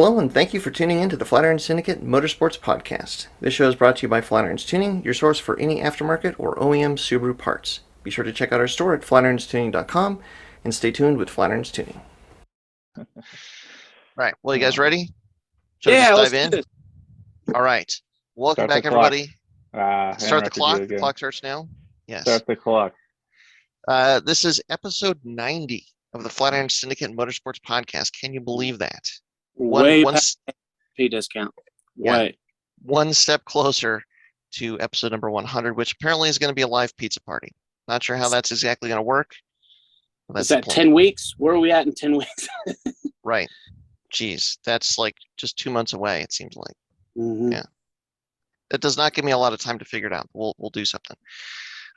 Hello, and thank you for tuning in to the Flatirons Syndicate Motorsports Podcast. This show is brought to you by Flatirons Tuning, your source for any aftermarket or OEM Subaru parts. Be sure to check out our store at flatironstuning.com and stay tuned with Flatirons Tuning. Right. Well, you guys ready? Should we Yeah, just let's dive do in? this. All right. Welcome Start back, the clock. everybody. I Start the interrupted clock. you The again. clock starts now. Yes. Start the clock. This is episode 90 of the Flatirons Syndicate Motorsports Podcast. Can you believe that? Way past P discount. Way. One step closer to episode number 100, which apparently is going to be a live pizza party. Not sure how that's exactly going to work. Is that 10 weeks? Where are we at in 10 weeks? Right. Jeez, that's like just 2 months away, it seems like. Mm-hmm. Yeah. That does not give me a lot of time to figure it out. We'll do something.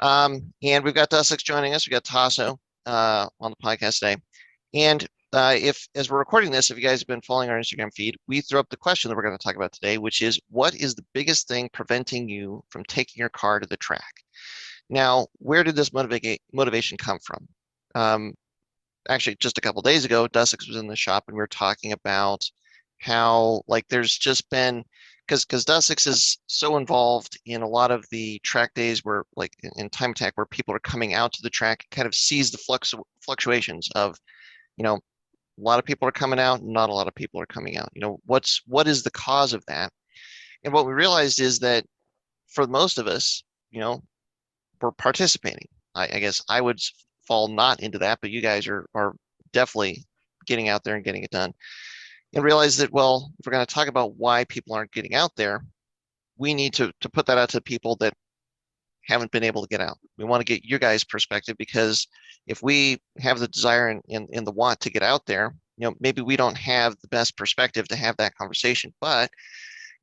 And we've got Dussex joining us. We've got Tasso on the podcast today. And if, as we're recording this, if you guys have been following our Instagram feed, we threw up the question that we're going to talk about today, which is, what is the biggest thing preventing you from taking your car to the track? Now, where did this motivation come from? Actually, just a couple days ago, Dussex was in the shop and we were talking about how, like, there's just been, because Dussex is so involved in a lot of the track days where, like in Time Attack, where people are coming out to the track, kind of sees the fluctuations of, a lot of people are coming out, not a lot of people are coming out. What is the cause of that? And what we realized is that for most of us, we're participating. I guess I would fall not into that, but you guys are definitely getting out there and getting it done. And realize that, well, if we're going to talk about why people aren't getting out there, we need to put that out to people that haven't been able to get out. We want to get your guys' perspective, because if we have the desire and the want to get out there, maybe we don't have the best perspective to have that conversation, but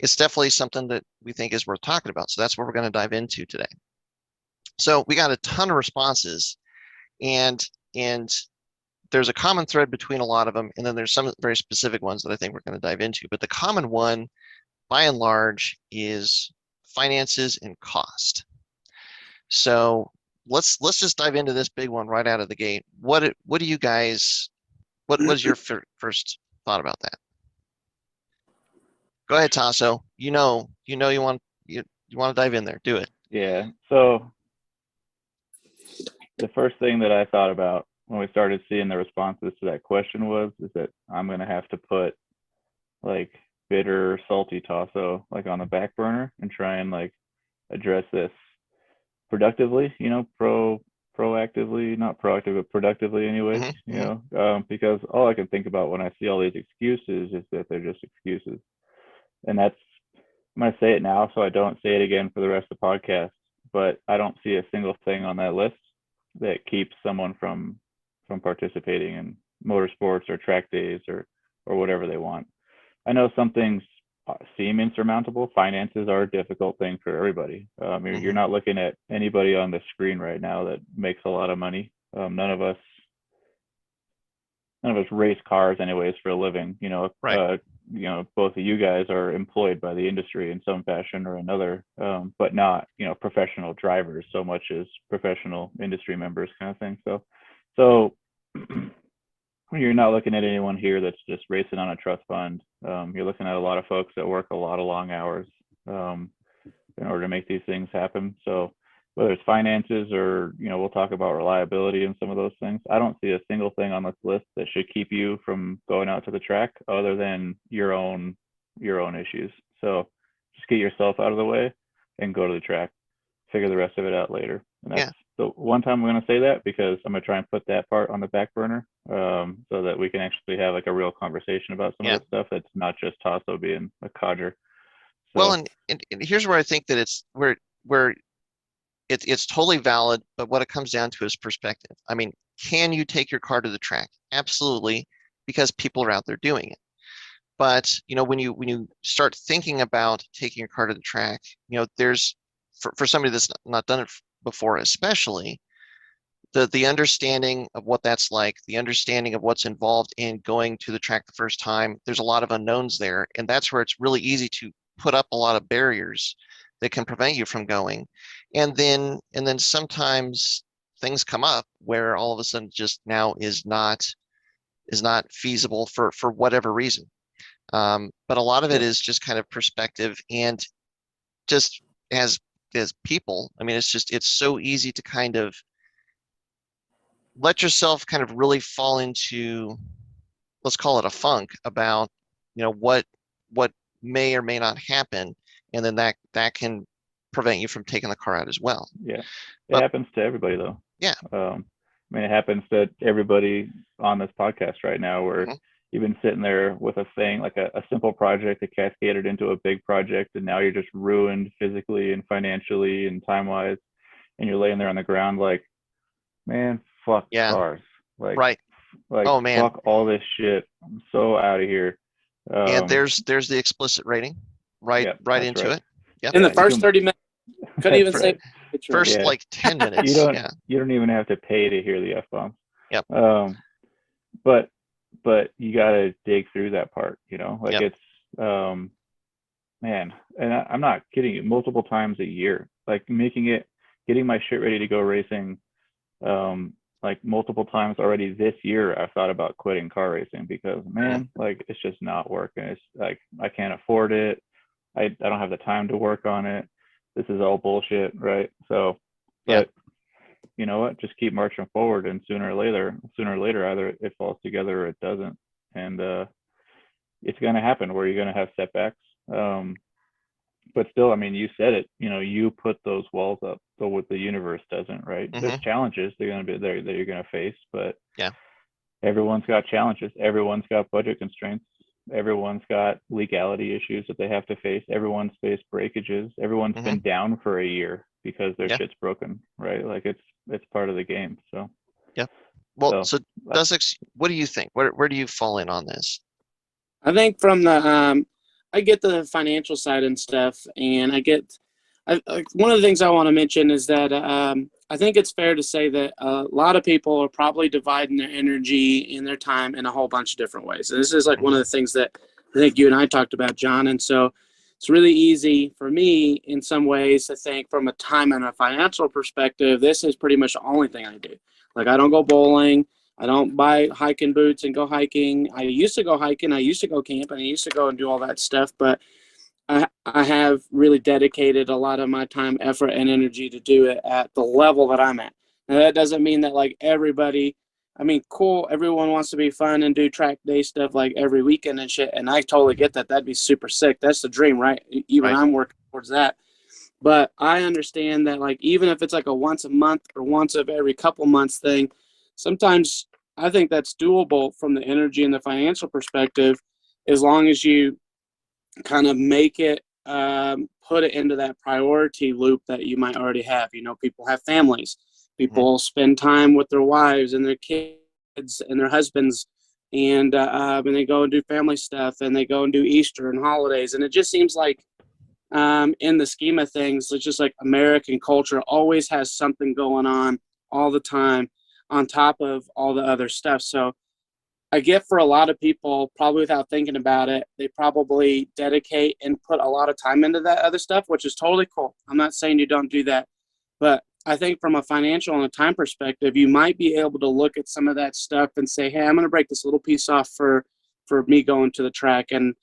it's definitely something that we think is worth talking about. So that's what we're going to dive into today. So we got a ton of responses, and there's a common thread between a lot of them, and then there's some very specific ones that I think we're going to dive into. But the common one, by and large, is finances and cost. So let's just dive into this big one right out of the gate. What do you guys? What was your first thought about that? Go ahead, Tasso. You want to dive in there. Do it. Yeah. So the first thing that I thought about when we started seeing the responses to that question is that I'm going to have to put like bitter, salty Tasso like on the back burner and try and like address this productively, proactively, not proactive, but productively anyways, because all I can think about when I see all these excuses is that they're just excuses. And I'm going to say it now so I don't say it again for the rest of the podcast, but I don't see a single thing on that list that keeps someone from participating in motorsports or track days or whatever they want. I know some things seem insurmountable. Finances are a difficult thing for everybody. You're not looking at anybody on the screen right now that makes a lot of money. None of us race cars anyways for a living. Right. Both of you guys are employed by the industry in some fashion or another, but not, professional drivers so much as professional industry members kind of thing. So you're not looking at anyone here that's just racing on a trust fund. You're looking at a lot of folks that work a lot of long hours in order to make these things happen. So whether it's finances or, we'll talk about reliability and some of those things, I don't see a single thing on this list that should keep you from going out to the track other than your own issues. So just get yourself out of the way and go to the track, figure the rest of it out later. And that's the one time I'm going to say that, because I'm going to try and put that part on the back burner so that we can actually have like a real conversation about some of the stuff that's not just Tasso being a codger. So, well, and here's where I think that it's where it's totally valid, but what it comes down to is perspective. I mean, can you take your car to the track? Absolutely, because people are out there doing it. But when you start thinking about taking your car to the track, there's for somebody that's not done it before, especially the understanding of what that's like, the understanding of what's involved in going to the track the first time. There's a lot of unknowns there, and that's where it's really easy to put up a lot of barriers that can prevent you from going. And then sometimes things come up where all of a sudden just now is not feasible for whatever reason. But a lot of it is just kind of perspective, and just as people, I mean, it's so easy to kind of let yourself kind of really fall into, let's call it a funk about, what may or may not happen, and then that can prevent you from taking the car out as well. Yeah, it happens to everybody though. Yeah. I mean, it happens to everybody on this podcast right now, where you've been sitting there with a thing like a simple project that cascaded into a big project, and now you're just ruined physically and financially and time-wise, and you're laying there on the ground like, man, fuck cars. Like, right. Oh man, fuck all this shit. I'm so out of here. And there's the explicit rating right into it. Yep. In the first 30 minutes, couldn't even say first like 10 minutes. You don't even have to pay to hear the F-bombs. Yep. But you gotta dig through that part, like it's man, and I'm not kidding you, multiple times a year, like getting my shit ready to go racing, like multiple times already this year. I've thought about quitting car racing because, man, like it's just not working. It's like I can't afford it. I don't have the time to work on it. This is all bullshit, right? So, but you know what? Just keep marching forward, and sooner or later, either it falls together or it doesn't, and it's gonna happen where you're gonna have setbacks. But still, I mean, you said it. You put those walls up, so what the universe doesn't, right? There's challenges they're gonna be there that you're gonna face, but everyone's got challenges. Everyone's got budget constraints. Everyone's got legality issues that they have to face. Everyone's faced breakages. Everyone's been down for a year because their shit's broken, right? Like it's part of the game. So well, so Dussex, what do you think? Where do you fall in on this? I think from the I get the financial side and stuff, and one of the things I want to mention is that I think it's fair to say that a lot of people are probably dividing their energy and their time in a whole bunch of different ways. And this is like one of the things that I think you and I talked about, John. And so it's really easy for me in some ways to think from a time and a financial perspective, this is pretty much the only thing I do. Like I don't go bowling. I don't buy hiking boots and go hiking. I used to go hiking. I used to go camping. I used to go and do all that stuff. But I have really dedicated a lot of my time, effort, and energy to do it at the level that I'm at. Now, that doesn't mean that like everybody, I mean, cool, everyone wants to be fun and do track day stuff like every weekend and shit. And I totally get that. That'd be super sick. That's the dream, right? Even I'm working towards that. But I understand that like even if it's like a once a month or once of every couple months thing, sometimes I think that's doable from the energy and the financial perspective, as long as you kind of make it, put it into that priority loop that you might already have. People have families. People spend time with their wives and their kids and their husbands, and they go and do family stuff, and they go and do Easter and holidays. And it just seems like in the scheme of things, it's just like American culture always has something going on all the time on top of all the other stuff. So I get for a lot of people, probably without thinking about it, they probably dedicate and put a lot of time into that other stuff, which is totally cool. I'm not saying you don't do that. But I think from a financial and a time perspective, you might be able to look at some of that stuff and say, hey, I'm going to break this little piece off for me going to the track. And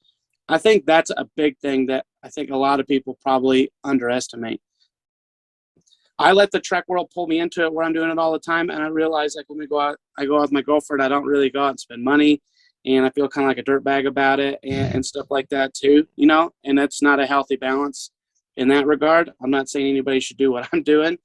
I think that's a big thing that I think a lot of people probably underestimate. I let the track world pull me into it where I'm doing it all the time. And I realize like when we go out, I go out with my girlfriend, I don't really go out and spend money. And I feel kind of like a dirtbag about it and stuff like that too, and that's not a healthy balance in that regard. I'm not saying anybody should do what I'm doing,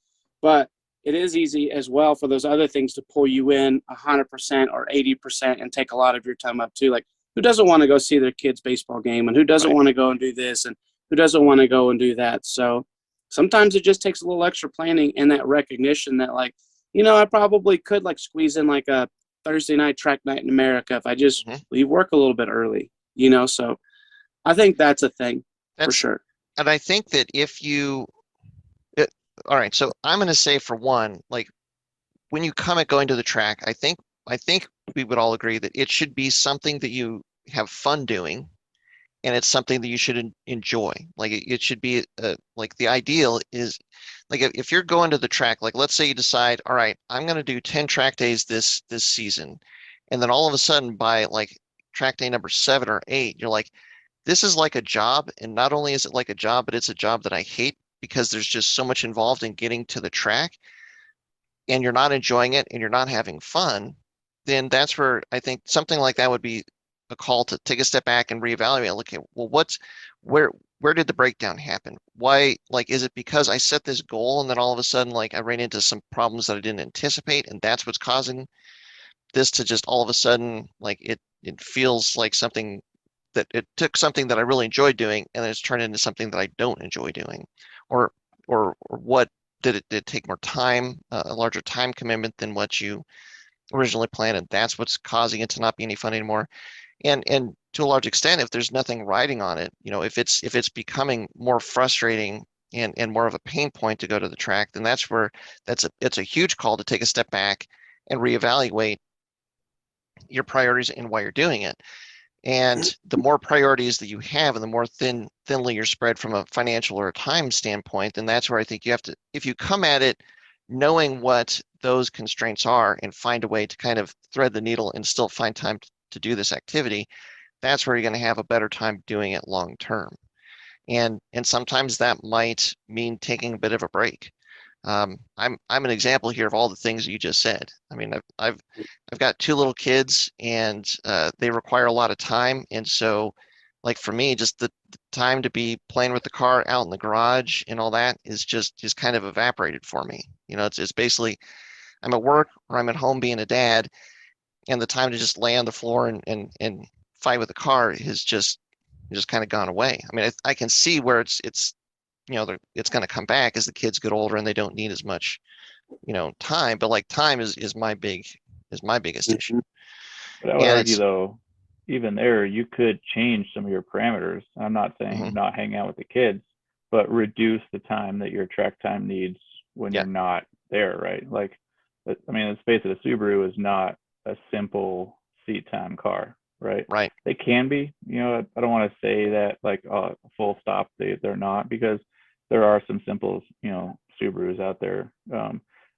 but it is easy as well for those other things to pull you in 100% or 80% and take a lot of your time up too. Like who doesn't want to go see their kid's baseball game, and who doesn't want to go and do this, and who doesn't want to go and do that? So sometimes it just takes a little extra planning and that recognition that like, I probably could like squeeze in like a Thursday night track night in America if I just leave work a little bit early, so I think that's a thing for sure. And I think that all right, so I'm going to say for one, like when you come at going to the track, I think we would all agree that it should be something that you have fun doing. And it's something that you should enjoy. Like it should be like the ideal is like if you're going to the track, like let's say you decide, all right, I'm going to do 10 track days this season. And then all of a sudden by like track day number 7 or 8, you're like, this is like a job. And not only is it like a job, but it's a job that I hate because there's just so much involved in getting to the track and you're not enjoying it and you're not having fun. Then that's where I think something like that would be a call to take a step back and reevaluate. Look at, well, where where did the breakdown happen? Why, like, is it because I set this goal and then all of a sudden, like, I ran into some problems that I didn't anticipate, and that's what's causing this to just all of a sudden, like, it feels like something that it took something that I really enjoyed doing and then it's turned into something that I don't enjoy doing, or what did it take more time, a larger time commitment than what you originally planned, and that's what's causing it to not be any fun anymore. And to a large extent, if there's nothing riding on it, if it's becoming more frustrating and more of a pain point to go to the track, then that's where it's a huge call to take a step back and reevaluate your priorities and why you're doing it. And the more priorities that you have and the more thinly you're spread from a financial or a time standpoint, then that's where I think you have to, if you come at it knowing what those constraints are and find a way to kind of thread the needle and still find time to do this activity, that's where you're going to have a better time doing it long term. And sometimes that might mean taking a bit of a break. I'm an example here of all the things you just said. I mean, I've got 2 little kids, and they require a lot of time. And so, like for me, just the time to be playing with the car out in the garage and all that is just kind of evaporated for me. It's basically I'm at work or I'm at home being a dad, and the time to just lay on the floor and fight with the car has just kind of gone away. I mean, I can see where it's it's going to come back as the kids get older and they don't need as much, time. But like time is my biggest issue. But I would argue though, even there, you could change some of your parameters. I'm not saying not hang out with the kids, but reduce the time that your track time needs when you're not there, right? Like, I mean, let's face it, a Subaru is not a simple seat time car, right? Right. They can be, I don't want to say that like full stop, they're not, because there are some simple, Subarus out there.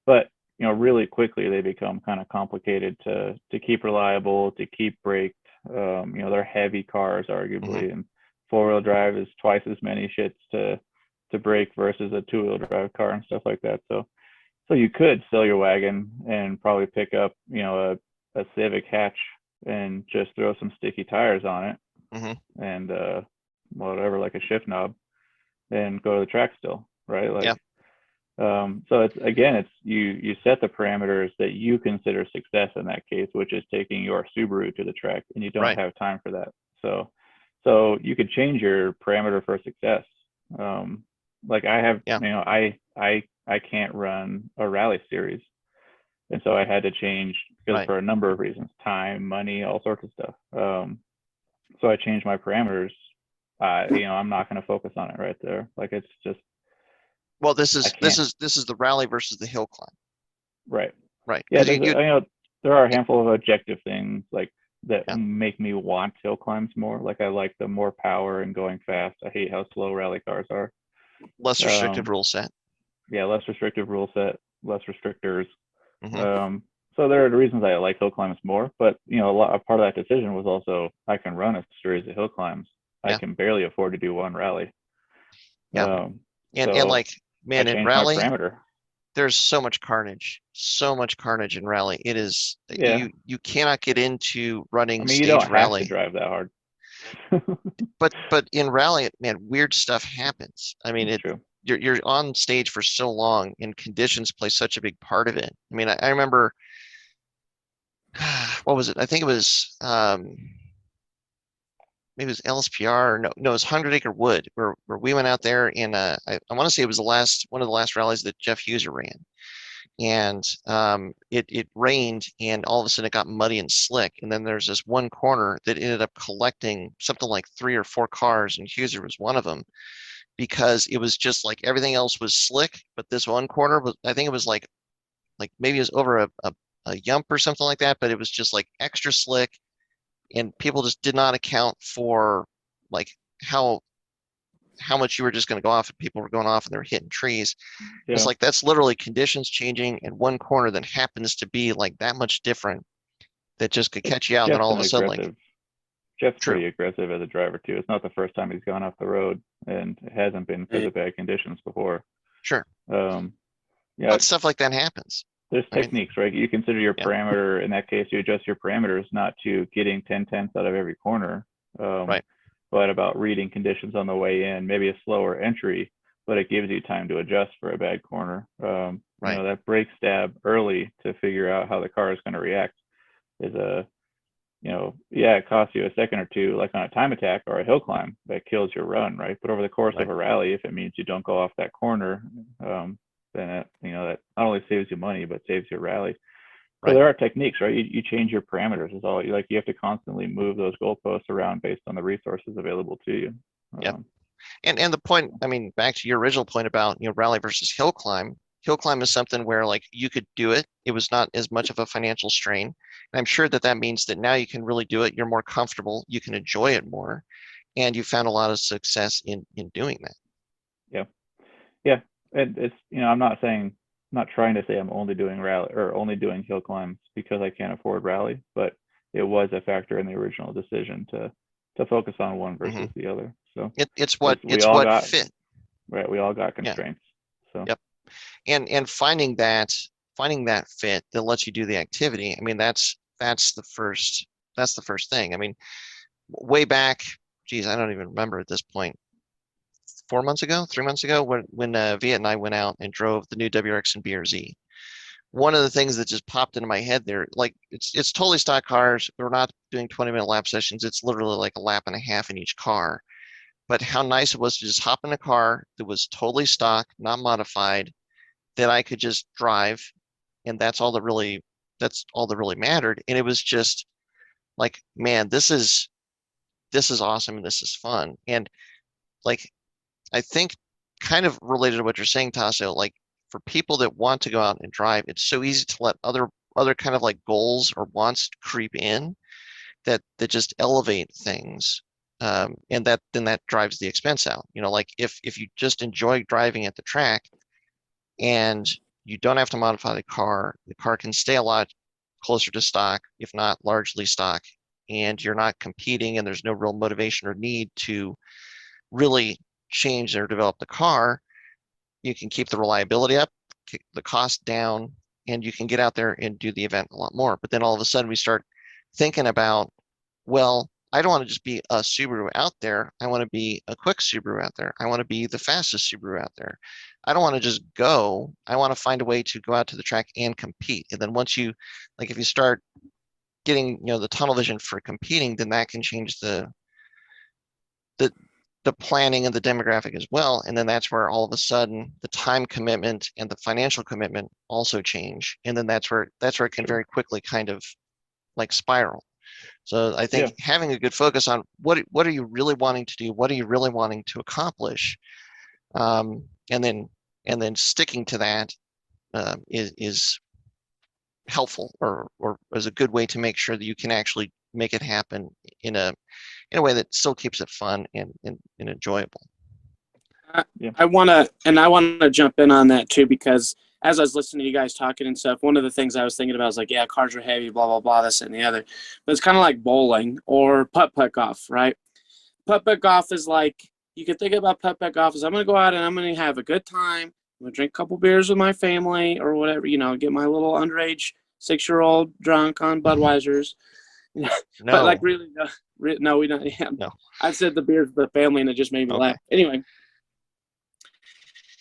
But, really quickly they become kind of complicated to keep reliable, to keep braked. They're heavy cars, arguably, and 4-wheel drive is twice as many shits to brake versus a 2-wheel drive car and stuff like that. So you could sell your wagon and probably pick up, a Civic hatch and just throw some sticky tires on it and whatever, like a shift knob, and go to the track still, right? Like, so it's you set the parameters that you consider success in that case, which is taking your Subaru to the track, and you don't have time for that. So you could change your parameter for success. Like I have, I can't run a rally series, and so I had to change because for a number of reasons, time, money, all sorts of stuff. So I changed my parameters. I'm not going to focus on it right there. Like, it's just. Well, this is the rally versus the hill climb. Right. Right. Yeah. There are a handful of objective things like that make me want hill climbs more. Like, I like the more power and going fast. I hate how slow rally cars are. Less restrictive rule set. Yeah, less restrictive rule set, less restrictors. So there are the reasons I like hill climbs more. But a part of that decision was also I can run a series of hill climbs. I can barely afford to do one rally. Yeah. And like, man, in rally, there's so much carnage in rally. It is, you cannot get into running stage you don't rally. have to drive that hard. but in rally, man, weird stuff happens. I mean, you're on stage for so long, and conditions play such a big part of it. I mean, I remember, what was it? I think it was maybe it was LSPR. No, it was 100 Acre Wood, where we went out there in I want to say it was one of the last rallies that Jeff Huser ran. And it rained, and all of a sudden it got muddy and slick. And then there's this one corner that ended up collecting something like 3 or 4 cars, and Huser was one of them, because it was just like everything else was slick, but this one corner was, I think it was like maybe it was over a yump or something like that, but it was just like extra slick. And people just did not account for like how much you were just going to go off, and people were going off and they were hitting trees. It's like, that's literally conditions changing, and one corner that happens to be like that much different that just could catch you out. And then all of a sudden, like, Jeff's True. pretty aggressive as a driver too. It's not the first time he's gone off the road, and it hasn't been because of bad conditions before. Sure. Yeah, But stuff like that happens. there's I mean, techniques, right? You consider your Yeah. parameter. In that case, you adjust your parameters not to getting 10/10ths out of every corner, Right. but about reading conditions on the way in, maybe a slower entry, but it gives you time to adjust for a bad corner. Right. That brake stab early to figure out how the car is going to react is it costs you a second or two, like on a time attack or a hill climb, that kills your run, right? But over the course Right. of a rally, if it means you don't go off that corner, then that not only saves you money but saves your rally. So Right. there are techniques, right? You change your parameters. Is all you have to constantly move those goalposts around based on the resources available to you. Yep. And the point, I mean, back to your original point about, rally versus hill climb. Hill climb is something where like you could do it. It was not as much of a financial strain. And I'm sure that means that now you can really do it. You're more comfortable. You can enjoy it more. And you found a lot of success in doing that. Yeah. And it's, I'm not trying to say I'm only doing rally or only doing hill climbs because I can't afford rally, but it was a factor in the original decision to focus on one versus the other. So it's what fit. Right. We all got Yeah. constraints. So Yep. And finding that fit that lets you do the activity. I mean, that's the first thing. I mean, way back, geez, I don't even remember at this point. 3 months ago, when Viet and I went out and drove the new WRX and BRZ. One of the things that just popped into my head there, like it's totally stock cars. We're not doing 20-minute lap sessions. It's literally like a lap and a half in each car. But how nice it was to just hop in a car that was totally stock, not modified, that I could just drive, and that's all that really mattered. And it was just like, man, this is awesome and this is fun. And like, I think kind of related to what you're saying, Tasso, like for people that want to go out and drive, it's so easy to let other kind of like goals or wants creep in that just elevate things. And that drives the expense out. Like if you just enjoy driving at the track and you don't have to modify the car can stay a lot closer to stock, if not largely stock, and you're not competing and there's no real motivation or need to really change or develop the car. You can keep the reliability up, keep the cost down, and you can get out there and do the event a lot more. But then all of a sudden we start thinking about, well, I don't want to just be a Subaru out there. I want to be a quick Subaru out there. I want to be the fastest Subaru out there. I don't want to just go. I want to find a way to go out to the track and compete. And then once you, like if you start getting, the tunnel vision for competing, then that can change the planning and the demographic as well. And then that's where all of a sudden the time commitment and the financial commitment also change. And then that's where it can very quickly kind of like spiral. So I think having a good focus on what are you really wanting to do? What are you really wanting to accomplish? And then sticking to that is helpful or is a good way to make sure that you can actually make it happen in a way that still keeps it fun and enjoyable. I want to jump in on that too, because as I was listening to you guys talking and stuff, one of the things I was thinking about was like, yeah, cars are heavy, blah, blah, blah, this and the other. But it's kind of like bowling or putt-putt golf, right? Putt-putt golf is like, you can think about putt-putt golf as I'm going to go out and I'm going to have a good time. I'm going to drink a couple beers with my family or whatever, get my little underage 6-year-old drunk on Budweiser's. No. But like really, no, we don't. Yeah. No. I said the beers with the family and it just made me Okay. laugh. Anyway.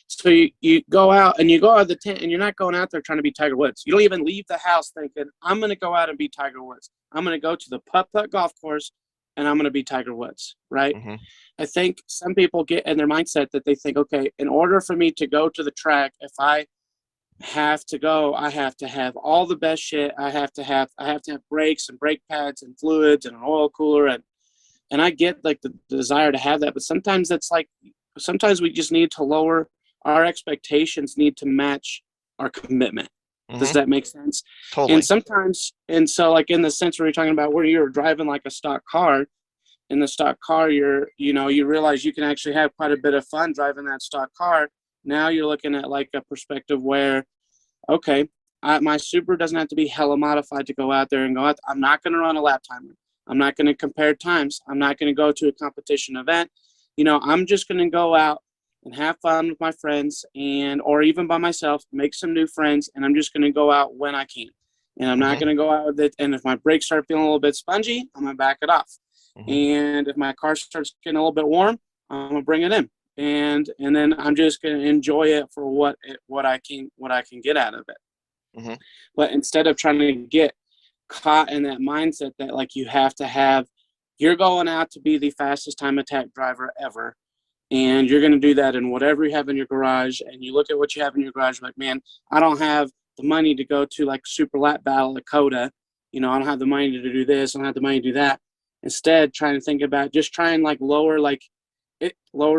So you go out and you go out of the tent and you're not going out there trying to be Tiger Woods. You don't even leave the house thinking, I'm going to go out and be Tiger Woods. I'm going to go to the putt-putt golf course and I'm going to be Tiger Woods, right? Mm-hmm. I think some people get in their mindset that they think, okay, in order for me to go to the track, if I have to go, I have to have all the best shit. I have to have brakes and brake pads and fluids and an oil cooler. And I get like the desire to have that. But sometimes sometimes we just need to lower our expectations, need to match our commitment. Mm-hmm. Does that make sense? Totally. And so like in the sense where you're talking about where you're driving like a stock car, in the stock car, you realize you can actually have quite a bit of fun driving that stock car. Now you're looking at like a perspective where, okay, my Subaru doesn't have to be hella modified to go out there and go out. I'm not going to run a lap timer. I'm not going to compare times. I'm not going to go to a competition event. You know, I'm just going to go out and have fun with my friends or even by myself, make some new friends. And I'm just going to go out when I can. And I'm not going to go out with it. And if my brakes start feeling a little bit spongy, I'm going to back it off. And if my car starts getting a little bit warm, I'm going to bring it in. And then I'm just going to enjoy it for what I can get out of it. But instead of trying to get caught in that mindset that like you're going out to be the fastest time attack driver ever, and you're going to do that in whatever you have in your garage, and you look at what you have in your garage like, man, I don't have the money to go to like Super Lap Battle at Coda. You know, I don't have the money to do this. I don't have the money to do that. Instead, trying to think about just try and like lower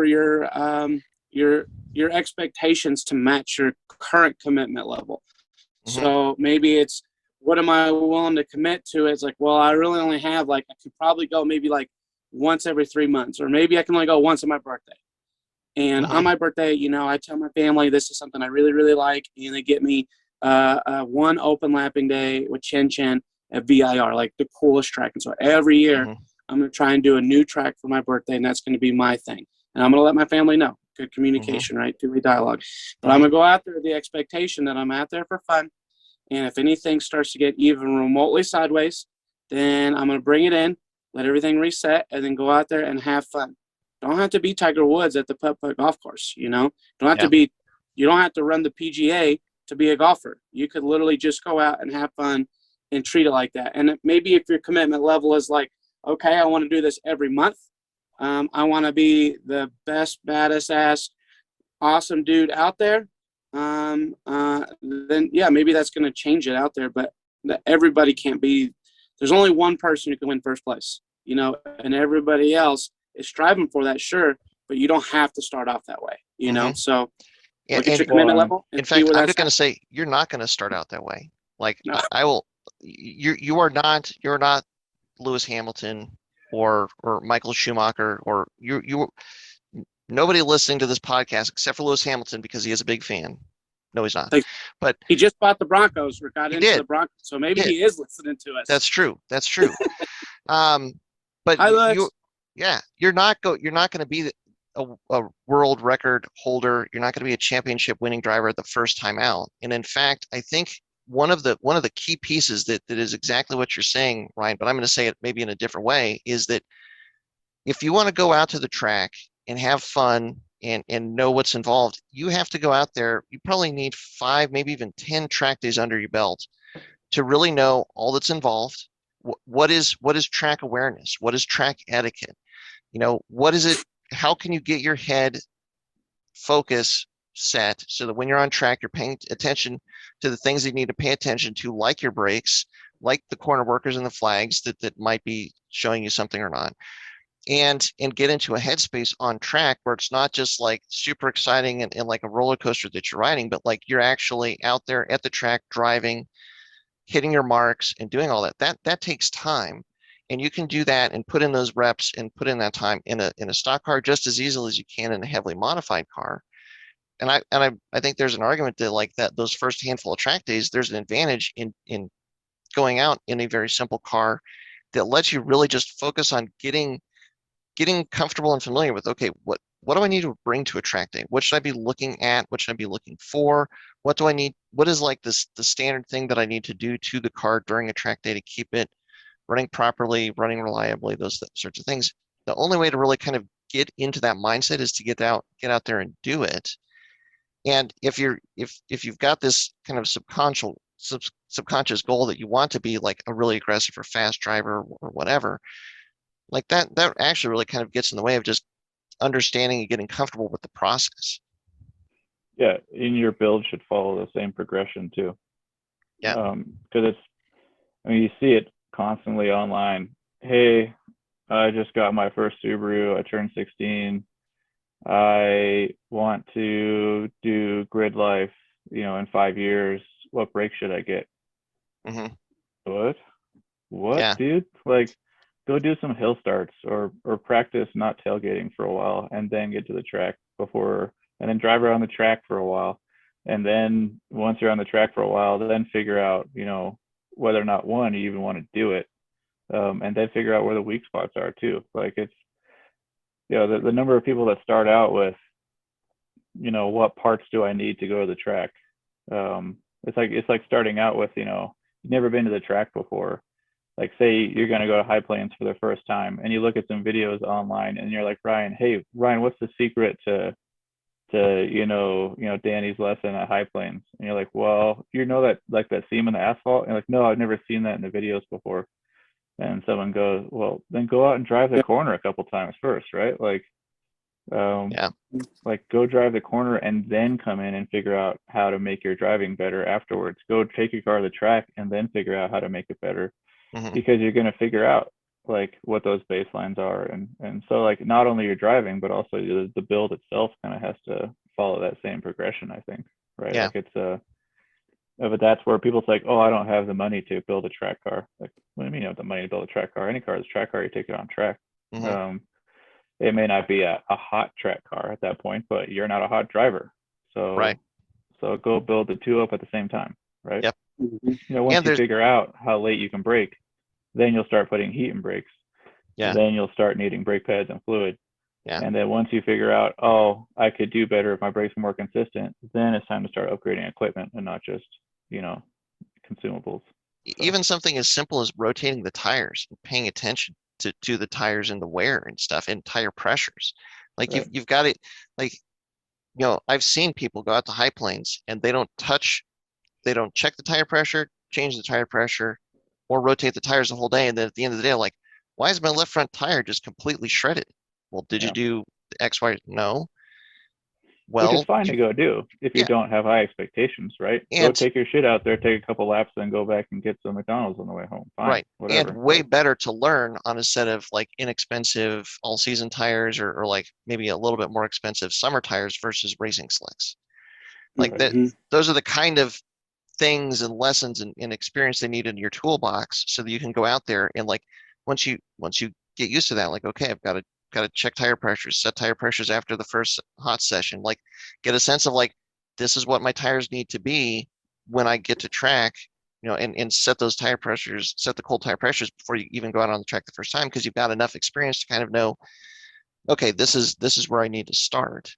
your expectations to match your current commitment level. So maybe it's, what am I willing to commit to? It's like, well, I really only have I could probably go maybe like once every 3 months, or maybe I can only go once on my birthday. And on my birthday, you know, I tell my family this is something I really, really like, and they get me one open lapping day with Chen Chen at VIR, like the coolest track. And so every year I'm going to try and do a new track for my birthday, and that's going to be my thing. And I'm going to let my family know. Good communication, right? Two-way dialogue. But I'm going to go out there with the expectation that I'm out there for fun. And if anything starts to get even remotely sideways, then I'm going to bring it in, let everything reset, and then go out there and have fun. Don't have to be Tiger Woods at the putt-putt golf course, you know? You don't have to run the PGA to be a golfer. You could literally just go out and have fun and treat it like that. And maybe if your commitment level is like, okay, I want to do this every month. I want to be the best, baddest ass, awesome dude out there. Then yeah, maybe that's going to change it out there, but everybody can't be, there's only one person who can win first place, you know, and everybody else is striving for that. Sure. But you don't have to start off that way, you know? So look at your commitment level. In fact, I'm just going to say, you're not going to start out that way. Like no. You're not Lewis Hamilton or Michael Schumacher, or nobody listening to this podcast except for Lewis Hamilton because he is a big fan. No, he's not. But he just bought the Broncos or got into the Broncos, so maybe he is listening to us. That's true. But you're not going to be a world record holder. You're not going to be a championship winning driver the first time out. And in fact, I think one of the key pieces that is exactly what you're saying, Ryan, but I'm going to say it maybe in a different way, is that if you want to go out to the track and have fun and know what's involved, you have to go out there. You probably need 5, maybe even 10 track days under your belt to really know all that's involved. What is track awareness? What is track etiquette? You know, what is it? How can you get your head focus set so that when you're on track, you're paying attention to the things that you need to pay attention to, like your brakes, like the corner workers and the flags that might be showing you something or not. And get into a headspace on track where it's not just like super exciting and like a roller coaster that you're riding, but like you're actually out there at the track driving, hitting your marks and doing all that. That takes time. And you can do that and put in those reps and put in that time in a stock car just as easily as you can in a heavily modified car. And I think there's an argument that like that those first handful of track days, there's an advantage in going out in a very simple car that lets you really just focus on getting comfortable and familiar with, okay, what do I need to bring to a track day? What should I be looking at? What should I be looking for? What do I need? What is like the standard thing that I need to do to the car during a track day to keep it running properly, running reliably, those sorts of things. The only way to really kind of get into that mindset is to get out there and do it. And if you've got this kind of subconscious goal that you want to be like a really aggressive or fast driver or whatever, like that actually really kind of gets in the way of just understanding and getting comfortable with the process. Yeah, and your build should follow the same progression too. Yeah. Because you see it constantly online. Hey, I just got my first Subaru. I turned 16. I want to do grid life, in 5 years. What brake should I get? What, yeah. Dude? Like, go do some hill starts or practice not tailgating for a while and then get to the track and then drive around the track for a while. And then once you're on the track for a while, then figure out, whether or not you even want to do it. and then figure out where the weak spots are too. Like it's, the number of people that start out with, what parts do I need to go to the track? It's like starting out with, you've never been to the track before. Like say you're going to go to High Plains for the first time and you look at some videos online and you're like, Ryan, what's the secret to Danny's lesson at High Plains? And you're like, well, that like that seam in the asphalt? And like, no, I've never seen that in the videos before. And someone goes, well, then go out and drive the corner a couple times first, right? Like, like go drive the corner and then come in and figure out how to make your driving better afterwards. Go take your car to the track and then figure out how to make it better, because you're going to figure out like what those baselines are. And so like not only your driving, but also the build itself kind of has to follow that same progression, I think, right? Yeah. Like it's but that's where people's like, oh, I don't have the money to build a track car. Like, what do you mean you have the money to build a track car? Any car is a track car, you take it on track. It may not be a hot track car at that point, but you're not a hot driver. So so go build the two up at the same time, right? Yep. Once you figure out how late you can brake, then you'll start putting heat in brakes. Yeah. Then you'll start needing brake pads and fluid. Yeah. And then once you figure out, oh, I could do better if my brakes are more consistent, then it's time to start upgrading equipment and not just, consumables. Even something as simple as rotating the tires and paying attention to the tires and the wear and stuff and tire pressures. Like you've got it, like, I've seen people go out to High Plains and they don't check the tire pressure, change the tire pressure, or rotate the tires the whole day. And then at the end of the day, like, why is my left front tire just completely shredded? Well, did you do X, Y? No. Well, which is fine to go do if you don't have high expectations, right? Go take your shit out there, take a couple laps, then go back and get some McDonald's on the way home. Fine, right. Whatever. And way better to learn on a set of like inexpensive all-season tires or like maybe a little bit more expensive summer tires versus racing slicks. Like those are the kind of things and lessons and experience they need in your toolbox so that you can go out there and like once you get used to that, like, okay, I've got to check tire pressures, set tire pressures after the first hot session, like get a sense of like, this is what my tires need to be when I get to track, and set those tire pressures, set the cold tire pressures before you even go out on the track the first time, because you've got enough experience to kind of know, okay, this is where I need to start.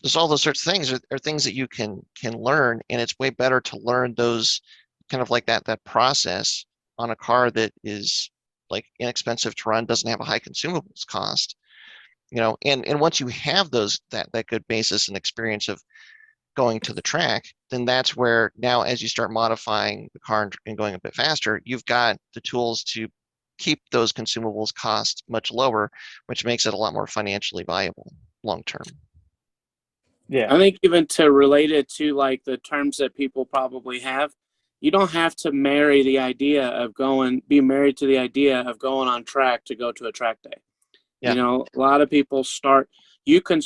Just all those sorts of things are things that you can learn, and it's way better to learn those kind of like that process on a car that is like inexpensive to run, doesn't have a high consumables cost, and once you have that good basis and experience of going to the track, then that's where now as you start modifying the car and going a bit faster, you've got the tools to keep those consumables costs much lower, which makes it a lot more financially viable long term. Yeah, I think even to relate it to like the terms that people probably have, you don't have to be married to the idea of going on track to go to a track day. Yeah. A lot of people you can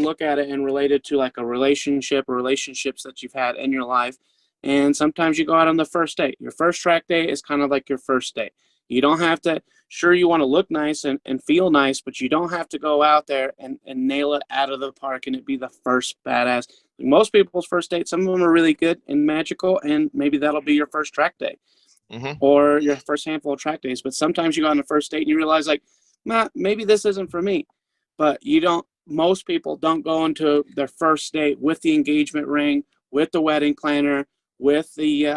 look at it and relate it to like a relationship or relationships that you've had in your life. And sometimes you go out on the first date. Your first track day is kind of like your first date. You don't have to, sure, you want to look nice and feel nice, but you don't have to go out there and nail it out of the park and it be the first badass. Most people's first dates, some of them are really good and magical, and maybe that'll be your first track day or your first handful of track days. But sometimes you go on the first date and you realize like, maybe this isn't for me. But most people don't go into their first date with the engagement ring, with the wedding planner, with the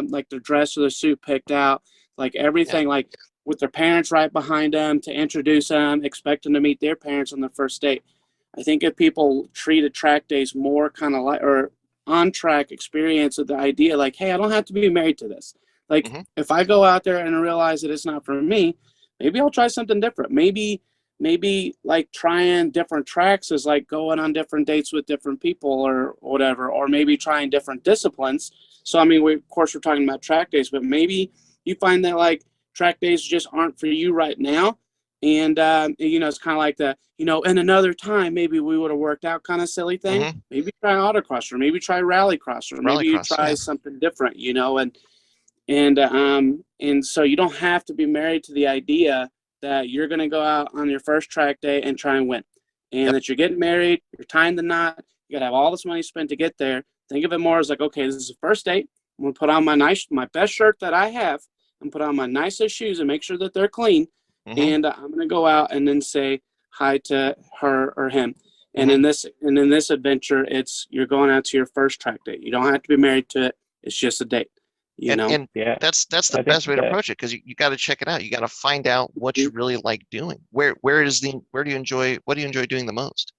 like their dress or the suit picked out, like everything, like with their parents right behind them to introduce them, expecting to meet their parents on the first date. I think if people treated track days more kind of like, or on track experience with the idea like, hey, I don't have to be married to this. Like if I go out there and realize that it's not for me, maybe I'll try something different. Maybe like trying different tracks is like going on different dates with different people or whatever, or maybe trying different disciplines. So, I mean, we're talking about track days, but maybe you find that like track days just aren't for you right now. And, it's kind of like in another time, maybe we would have worked out kind of silly thing. Maybe try autocross, or maybe try rallycross, or maybe you try something different, and so you don't have to be married to the idea that you're going to go out on your first track day and try and win, and that you're getting married, you're tying the knot, you got to have all this money spent to get there. Think of it more as like, okay, this is the first date. I'm going to put on my best shirt that I have, and put on my nicest shoes and make sure that they're clean. Mhm. And I'm going to go out and then say hi to her or him. And Mm-hmm. in this adventure, you're going out to your first track date. You don't have to be married to it. It's just a date, you know? And Yeah, that's I the think best way to that approach it, because you got to check it out. You got to find out what you really like doing. Where do you enjoy, what do you enjoy doing the most?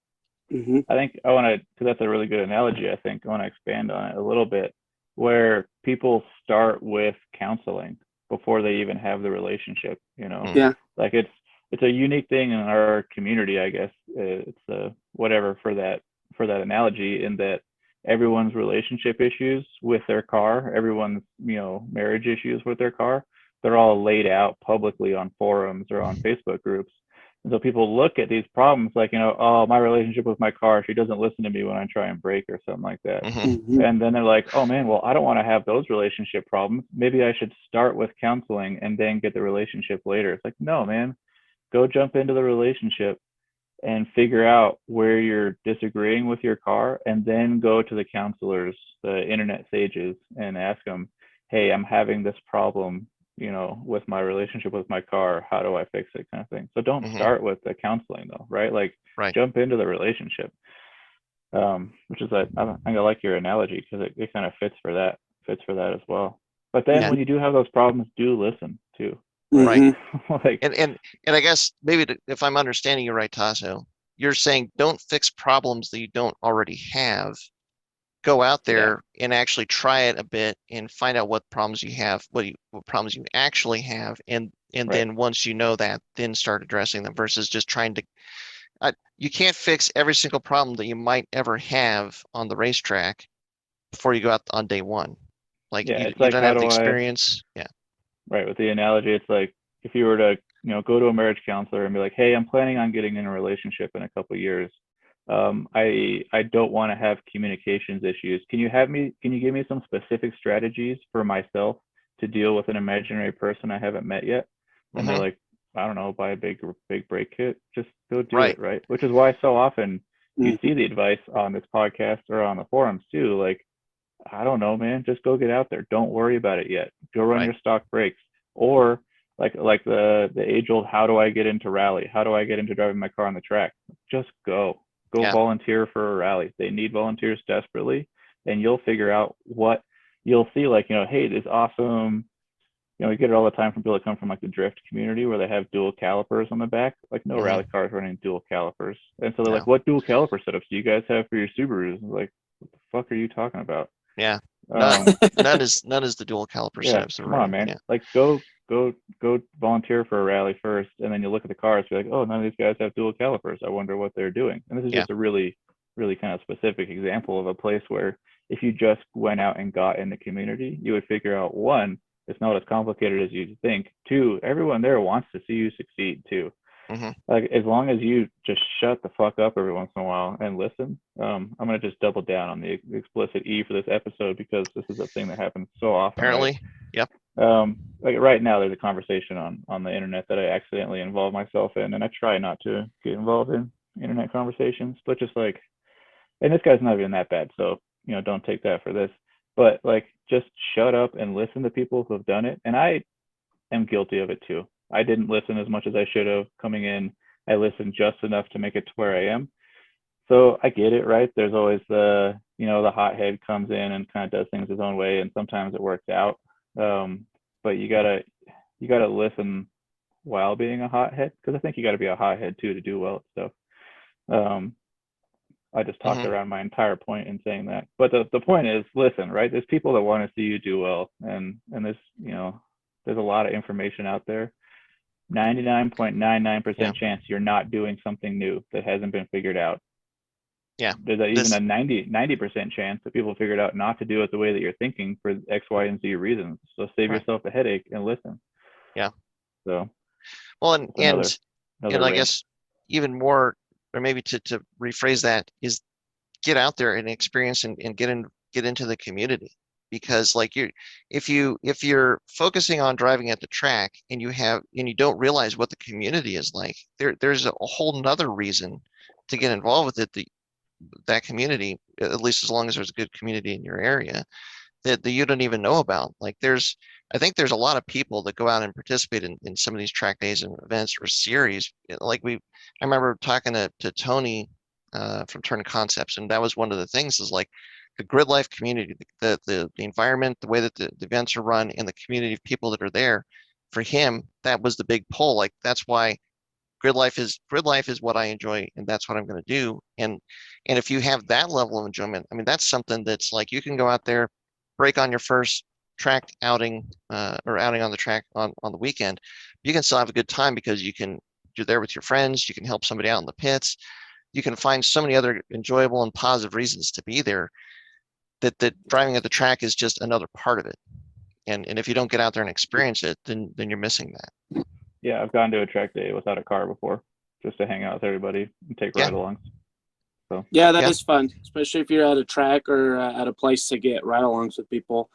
Mm-hmm. I think I want to, because that's a really good analogy. I think I want to expand on it a little bit, where people start with counseling before they even have the relationship. Hmm. Yeah. Like it's a unique thing in our community, I guess. It's whatever for that analogy, in that everyone's relationship issues with their car, everyone's marriage issues with their car, they're all laid out publicly on forums or on Facebook groups. And so people look at these problems like, oh, my relationship with my car, she doesn't listen to me when I try and brake or something like that. Hmm. Mm-hmm. And then they're like, oh man, well, I don't want to have those relationship problems. Maybe I should start with counseling and then get the relationship later. It's like, no, man, go jump into the relationship and figure out where you're disagreeing with your car, and then go to the counselors, the internet sages, and ask them, hey, I'm having this problem, with my relationship with my car. How do I fix it, kind of thing. So don't Hmm. start with the counseling though, right? Like Right. jump into the relationship. Which is I like your analogy, because it kind of fits for that as well. But then Yeah. when you do have those problems, do listen too. Right. Like And I guess maybe if I'm understanding you right, Tasso, you're saying don't fix problems that you don't already have. Go out yeah, there and actually try it a bit and find out what problems you have, what problems you actually have, and right. then once you know that, then start addressing them versus just trying to. You can't fix every single problem that you might ever have on the racetrack before you go out on day one. Like Yeah, it's you like, don't how have the do I experience. Yeah. right, with the analogy, it's like if you were to go to a marriage counselor and be like, hey, I'm planning on getting in a relationship in a couple of years. I don't want to have communications issues. Can you give me some specific strategies for myself to deal with an imaginary person I haven't met yet? And they're Hmm. like, I don't know, buy a big brake kit, just go do Right. it, right? Which is why so often you Mm-hmm. see the advice on this podcast or on the forums too, like, I don't know, man. Just go get out there. Don't worry about it yet. Go run Right. your stock brakes. Or like the age old, how do I get into rally? How do I get into driving my car on the track? Just go. Go Yeah. volunteer for a rally. They need volunteers desperately, and you'll figure out what you'll see. Like, hey, this awesome. We get it all the time from people that come from like the drift community where they have dual calipers on the back. Like no Hmm. rally cars running dual calipers. And so they're like, No. what dual caliper setups do you guys have for your Subarus? I'm like, what the fuck are you talking about? Yeah. None. Um, None is the dual caliper yeah, setups that are come on, running. man. Yeah. Like go volunteer for a rally first, and then you look at the cars, be like, oh, none of these guys have dual calipers. I wonder what they're doing. And this is Yeah. just a really, really kind of specific example of a place where if you just went out and got in the community, you would figure out, one, it's not as complicated as you think. Two, everyone there wants to see you succeed too. Hmm. Like as long as you just shut the fuck up every once in a while and listen. I'm gonna just double down on the explicit E for this episode, because this is a thing that happens so often, right? Apparently. Yep. Like right now there's a conversation on the internet that I accidentally involve myself in, and I try not to get involved in internet conversations, but just like, and this guy's not even that bad, so don't take that for this, but like just shut up and listen to people who have done it. And I am guilty of it too. I didn't listen as much as I should have coming in. I listened just enough to make it to where I am. So I get it, right? There's always the hothead comes in and kind of does things his own way, and sometimes it works out. But you gotta listen while being a hothead, because I think you got to be a hothead too to do well at stuff. Um, I just talked Hmm. around my entire point in saying that. But the point is, listen, right? There's people that want to see you do well, and there's a lot of information out there. 99.99% Yeah. chance you're not doing something new that hasn't been figured out. Yeah. There's even This. a 90% chance that people figured out not to do it the way that you're thinking for X, Y, and Z reasons. So save Right. yourself a headache and listen. Yeah. So Well, that's another and I rant. guess even more, or maybe to rephrase that, is get out there and experience and get into the community, because like if you're focusing on driving at the track and you don't realize what the community is like, there's a whole nother reason to get involved with it, that community, at least as long as there's a good community in your area that you don't even know about. Like I think there's a lot of people that go out and participate in some of these track days and events or series. Like I remember talking to Tony from Turn Concepts, and that was one of the things is like the grid life community, the environment, the way that the events are run, and the community of people that are there. For him, that was the big pull. Like that's why grid life is what I enjoy, and that's what I'm going to do. And if you have that level of enjoyment, I mean, that's something that's like you can go out there, break on your first track outing or outing on the track on the weekend. You can still have a good time because you're there with your friends. You can help somebody out in the pits. You can find so many other enjoyable and positive reasons to be there. That driving at the track is just another part of it. And if you don't get out there and experience it, then you're missing that. Yeah, I've gone to a track day without a car before, just to hang out with everybody and take ride-alongs. So yeah, that is fun, especially if you're at a track or at a place to get ride-alongs with people.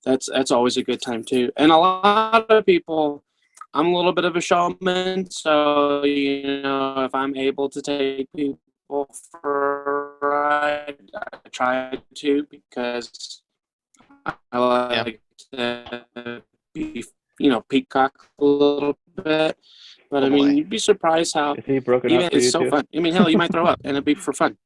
That's always a good time too. And a lot of people, I'm a little bit of a showman, so if I'm able to take people for a ride, I try to because I like to be, peacock a little bit. But I mean, you'd be surprised how is he broken even up for it's you so too? fun. I mean, hell, you might throw up, and it'd be for fun.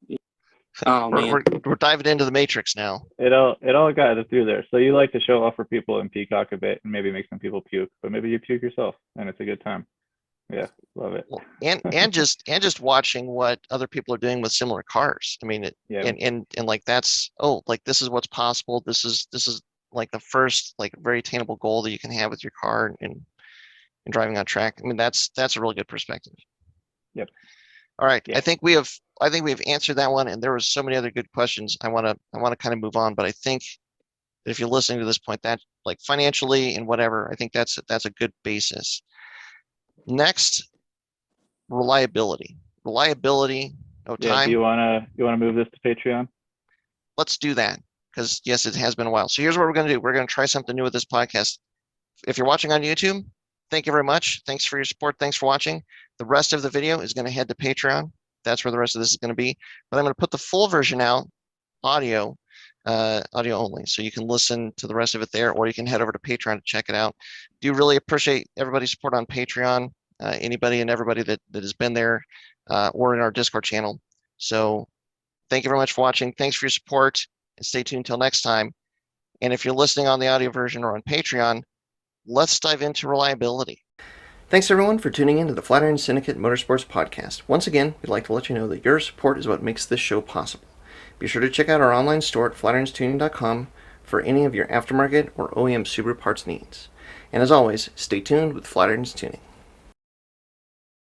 Oh man, we're diving into the Matrix now. It all got us through there. So you like to show off for people and peacock a bit, and maybe make some people puke, but maybe you puke yourself, and it's a good time. Yeah, love it. Well, and just watching what other people are doing with similar cars. I mean, and like that's like this is what's possible. This is like the first like very attainable goal that you can have with your car and driving on track. I mean, that's a really good perspective. Yep. All right. Yeah. I think we've answered that one, and there was so many other good questions. I want to kind of move on, but I think that if you're listening to this point, that like financially and whatever, I think that's a good basis. Next, reliability. No time. Do you wanna move this to Patreon? Let's do that because yes, it has been a while. So here's what we're gonna do. We're gonna try something new with this podcast. If you're watching on YouTube, thank you very much. Thanks for your support. Thanks for watching. The rest of the video is going to head to Patreon. That's where the rest of this is going to be. But I'm going to put the full version out, audio only. So you can listen to the rest of it there, or you can head over to Patreon to check it out. Do really appreciate everybody's support on Patreon, anybody and everybody that has been there or in our Discord channel. So thank you very much for watching. Thanks for your support, and stay tuned until next time. And if you're listening on the audio version or on Patreon, let's dive into reliability. Thanks everyone for tuning in to the Flatirons Syndicate Motorsports Podcast. Once again, we'd like to let you know that your support is what makes this show possible. Be sure to check out our online store at flatironstuning.com for any of your aftermarket or OEM Subaru parts needs. And as always, stay tuned with Flatirons Tuning.